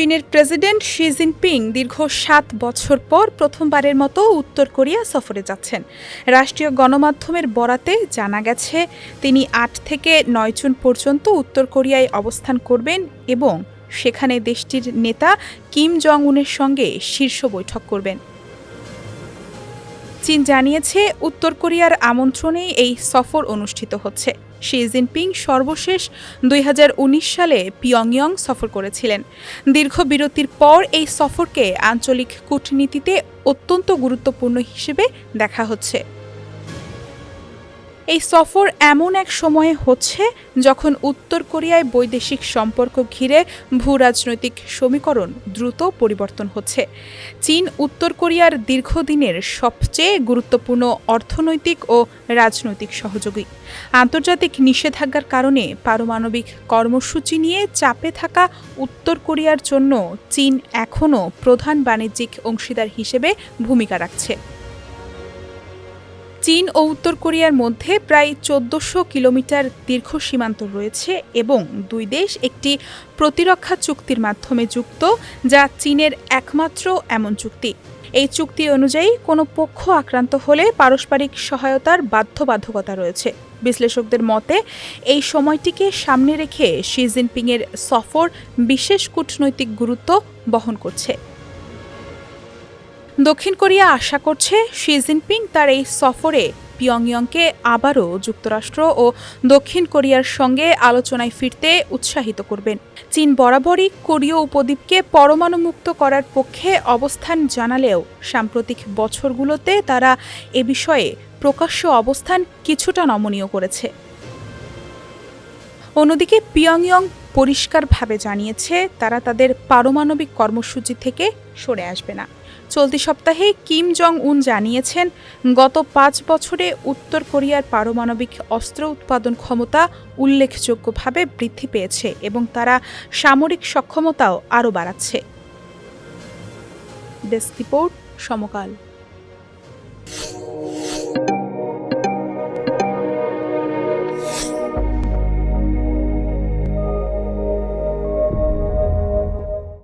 চীনের president Xi Jinping দীর্ঘ ৭ বছর পর প্রথমবারের মতো উত্তর কোরিয়া সফরে যাচ্ছেন। রাষ্ট্রীয় গণমাধ্যমের বরাতে জানা গেছে, তিনি ৮ থেকে ৯ জুন পর্যন্ত উত্তর কোরিয়ায় অবস্থান করবেন এবং সেখানে দেশটির নেতা কিম জং উনের সঙ্গে শীর্ষ বৈঠক করবেন। চীন জানিয়েছে, উত্তর কোরিয়ার আমন্ত্রণেই এই সফর অনুষ্ঠিত হচ্ছে। শি জিনপিং সর্বশেষ ২০১৯ সালে পিয়ংইয়ং সফর করেছিলেন। দীর্ঘ বিরতির পর এই সফরকে আঞ্চলিক কূটনীতিতে অত্যন্ত গুরুত্বপূর্ণ হিসেবে দেখা হচ্ছে। এই সফর এমন এক সময়ে হচ্ছে যখন উত্তর কোরিয়ায় বৈদেশিক সম্পর্ক ঘিরে ভূরাজনৈতিক সমীকরণ দ্রুত পরিবর্তন হচ্ছে। চীন উত্তর কোরিয়ার দীর্ঘদিনের সবচেয়ে গুরুত্বপূর্ণ অর্থনৈতিক ও রাজনৈতিক সহযোগী। আন্তর্জাতিক নিষেধাজ্ঞার কারণে পারমাণবিক কর্মসূচি নিয়ে চাপে থাকা উত্তর কোরিয়ার জন্য চীন এখনও প্রধান বাণিজ্যিক অংশীদার হিসেবে ভূমিকা রাখছে। চীন ও উত্তর কোরিয়ার মধ্যে প্রায় ১৪০০ কিলোমিটার দীর্ঘ সীমান্ত রয়েছে এবং দুই দেশ একটি প্রতিরক্ষা চুক্তির মাধ্যমে যুক্ত, যা চীনের একমাত্র এমন চুক্তি। এই চুক্তি অনুযায়ী কোনো পক্ষ আক্রান্ত হলে পারস্পরিক সহায়তার বাধ্যবাধকতা রয়েছে। বিশ্লেষকদের মতে, এই সময়টিকে সামনে রেখে শি জিনপিংয়ের সফর বিশেষ কূটনৈতিক গুরুত্ব বহন করছে। দক্ষিণ কোরিয়া আশা করছে, শি জিনপিং তার এই সফরে পিয়ংইয়ংকে আবারও যুক্তরাষ্ট্র ও দক্ষিণ কোরিয়ার সঙ্গে আলোচনায় ফিরতে উৎসাহিত করবেন। চীন বরাবরই কোরীয় উপদ্বীপকে পরমাণুমুক্ত করার পক্ষে অবস্থান জানালেও সাম্প্রতিক বছরগুলোতে তারা এ বিষয়ে প্রকাশ্য অবস্থান কিছুটা নমনীয় করেছে। অন্যদিকে পিয়ংইয়ং পরিষ্কারভাবে জানিয়েছে, তারা তাদের পারমাণবিক কর্মসূচি থেকে সরে আসবে না। চলতি সপ্তাহে কিম জং উন জানিয়েছেন, গত ৫ বছরে উত্তর কোরিয়ার পারমাণবিক অস্ত্র উৎপাদন ক্ষমতা উল্লেখযোগ্যভাবে বৃদ্ধি পেয়েছে এবং তারা সামরিক সক্ষমতাও আরও বাড়াচ্ছে। ডেস্ক রিপোর্ট, সমকাল।